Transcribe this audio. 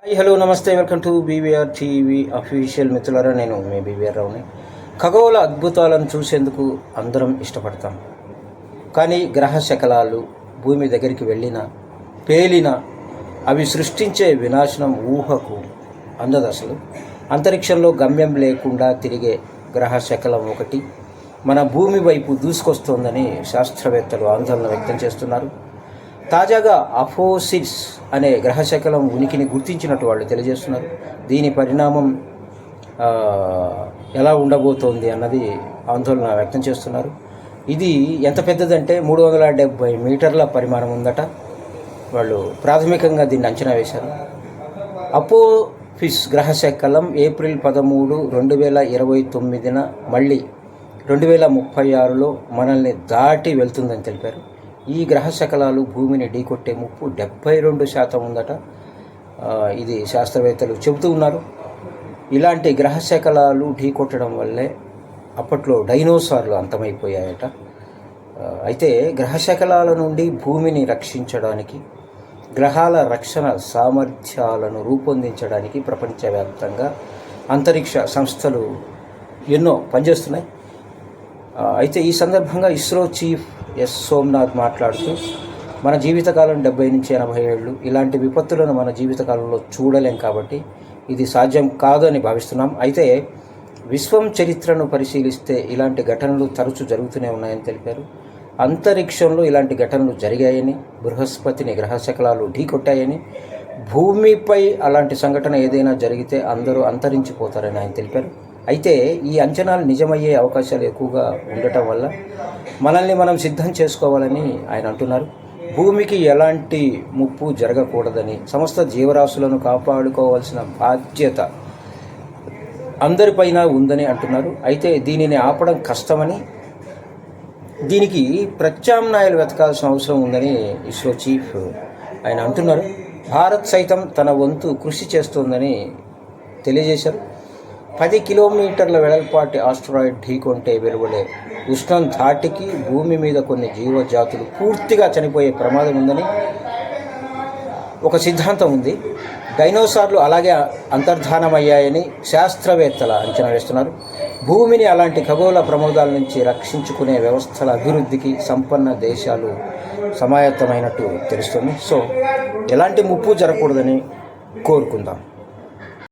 Hi hello నమస్తే welcome to BVR TV official. మిత్రులారా, నేను మీ బీవీఆర్ రావుని. ఖగోళ అద్భుతాలను చూసేందుకు అందరం ఇష్టపడతాం. కానీ గ్రహ శకలాలు భూమి దగ్గరికి వెళ్ళిన పేలిన అవి సృష్టించే వినాశనం ఊహకు అందదు. అసలు అంతరిక్షంలో గమ్యం లేకుండా తిరిగే గ్రహ శకలం ఒకటి మన భూమి వైపు దూసుకొస్తోందని శాస్త్రవేత్తలు ఆందోళన వ్యక్తం చేస్తున్నారు. తాజాగా అఫోసిస్ అనే గ్రహశకలం ఉనికిని గుర్తించినట్టు వాళ్ళు తెలియజేస్తున్నారు. దీని పరిణామం ఎలా ఉండబోతోంది అన్నది ఆందోళన వ్యక్తం చేస్తున్నారు. ఇది ఎంత పెద్దదంటే 370 మీటర్ల పరిమాణం ఉందట. వాళ్ళు ప్రాథమికంగా దీన్ని అంచనా వేశారు. అపోఫిస్ గ్రహశకలం ఏప్రిల్ 13, 2029 మళ్ళీ 2036లో మనల్ని దాటి వెళ్తుందని తెలిపారు. ఈ గ్రహ శకలాలు భూమిని ఢీకొట్టే ముప్పు 72% ఉందట. ఇది శాస్త్రవేత్తలు చెబుతూ ఉన్నారు. ఇలాంటి గ్రహ శకలాలు ఢీకొట్టడం వల్లే అప్పట్లో డైనోసార్లు అంతమైపోయాయట. అయితే గ్రహ శకలాల నుండి భూమిని రక్షించడానికి, గ్రహాల రక్షణ సామర్థ్యాలను రూపొందించడానికి ప్రపంచవ్యాప్తంగా అంతరిక్ష సంస్థలు ఎన్నో పనిచేస్తున్నాయి. అయితే ఈ సందర్భంగా ఇస్రో చీఫ్ ఎస్ సోమనాథ్ మాట్లాడుతూ, మన జీవితకాలం 70 నుంచి 80 ఏళ్ళు. ఇలాంటి విపత్తులను మన జీవితకాలంలో చూడలేం కాబట్టి ఇది సాధ్యం కాదు అని భావిస్తున్నాం. అయితే విశ్వం చరిత్రను పరిశీలిస్తే ఇలాంటి ఘటనలు తరచూ జరుగుతూనే ఉన్నాయని తెలిపారు. అంతరిక్షంలో ఇలాంటి ఘటనలు జరిగాయని, బృహస్పతిని గ్రహశకలాలు ఢీకొట్టాయని, భూమిపై అలాంటి సంఘటన ఏదైనా జరిగితే అందరూ అంతరించిపోతారని ఆయన తెలిపారు. అయితే ఈ అంచనాలు నిజమయ్యే అవకాశాలు ఎక్కువగా ఉండటం వల్ల మనల్ని మనం సిద్ధం చేసుకోవాలని ఆయన అంటున్నారు. భూమికి ఎలాంటి ముప్పు జరగకూడదని, సమస్త జీవరాశులను కాపాడుకోవాల్సిన బాధ్యత అందరిపైన ఉందని అంటున్నారు. అయితే దీనిని ఆపడం కష్టమని, దీనికి ప్రత్యామ్నాయాలు వెతకాల్సిన అవసరం ఉందని ఇస్రో చీఫ్ ఆయన అంటున్నారు. భారత్ సైతం తన వంతు కృషి చేస్తోందని తెలియజేశారు. 10 కిలోమీటర్ల వెడల్పాటి ఆస్ట్రాయిడ్ ఢీకొంటే వెలువడే ఉష్ణం ధాటికి భూమి మీద కొన్ని జీవజాతులు పూర్తిగా చనిపోయే ప్రమాదం ఉందని ఒక సిద్ధాంతం ఉంది. డైనోసార్లు అలాగే అంతర్ధానమయ్యాయని శాస్త్రవేత్తల అంచనా వేస్తున్నారు. భూమిని అలాంటి ఖగోళ ప్రమాదాల నుంచి రక్షించుకునే వ్యవస్థల అభివృద్ధికి సంపన్న దేశాలు సమాయత్తమైనట్టు తెలుస్తుంది. సో ఎలాంటి ముప్పు జరగకూడదని కోరుకుందాం.